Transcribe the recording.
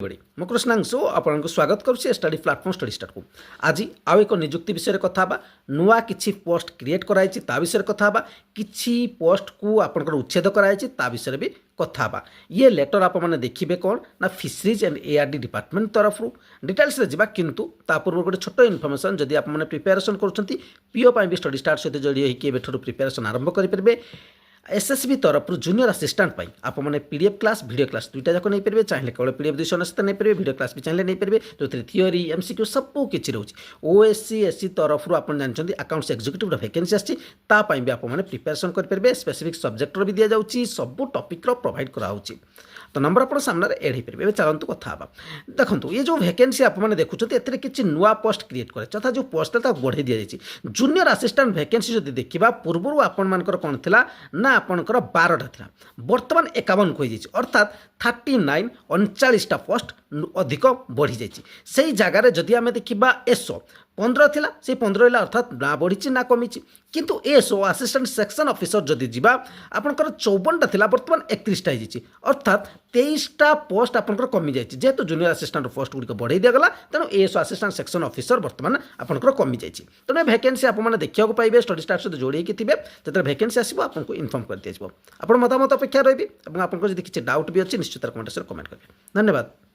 ମୁଁ କୃଷ୍ଣାଂଶୁ ଆପଣଙ୍କୁ ସ୍ୱାଗତ କରୁଛି ଷ୍ଟଡି ପ୍ଲାଟଫର୍ମ ଷ୍ଟଡି ଷ୍ଟାର୍ଟ को आज आउ एक निजुक्ति विषय कथा बा नुआ किछि पोस्ट क्रिएट कराई ता विषय कथा बा किछि पोस्ट को आपनकर उच्छेद कराई ता विषय भी कथा बा ये लेटर आप माने देखिबे कोन ना फिशरीज एंड एआरडी डिपार्टमेंट तरफ डिटेल्स रे जिबा किंतु ता पूर्व गोटे छोट इनफॉरमेशन जदि आप माने प्रिपरेशन करूछंती पीओ पई भी स्टडी स्टार्ट सहित जोड़ी होई के बेठरो प्रिपरेशन आरंभ करि परबे एसएसबी तरफ जूनियर असिस्टेंट पाई आप मैंने पीडीएफ क्लास वीडियो क्लास दुईटा जाक नहीं पारे चाहिए केवल पीडीएफ 290 नहीं पारे वीडियो क्लास भी चाहिए नहीं पारे जो थियोरी एमसीक्यू सब किसी रोचे ओएससी एससी तरफ आप जानते अकाउंट्स एक्जिक्यूटिव वैकेंसी आसपाई भी आप प्रिपेरेसन करेंगे स्पेसिफिक सब्जेक्टर भी दि जाऊँगी सब टॉपिक प्रोवाइड कराऊँगी तो नंबर आप सामने एड हो पारे चलतु कथा देखो ये जो वैकेंसी आपने देखुं ए किसी नुआ पोस्ट क्रिएट करे तथा जो पोस्ट बढ़ाई दि जाए जूनियर असिस्टेंट वैकेंसी जब देखा पूर्व आपर कौन थी ना आपणकर 12टा था बर्तमान 51 को अर्थात 39 39टा पोस्ट अधिक बढ़ी जाइए जगार जदि आम देखा एसओ 15 थिला से 15 रहा अर्थात ना बढ़ी ना कमी किंतु एसओ असिस्टेंट सेक्शन ऑफिसर जदि जीवा आपनकर 54टा थिला बर्तमान 31टा हो अर्थात 23टा पोस्ट आपनकर कमी जाइए जेहेतु जूनियर असिस्टेंट पोस्ट गुड़िक बढ़ाई दिगला तेणु एसओ असिस्टेंट सेक्शन ऑफिसर बर्तमान आपनकर कमी जाइए तेणु वैकेंसी आपने देखा पाइबे स्टडी स्टार्ट सहित जोड़ी थे जो वैकेंसी आसो आपको इनफर्म कर दिया आप मतामत अपेक्षा रही और आपको किसी डाउट भी अच्छी निश्चित कमेंट कमेंट करेंगे धन्यवाद।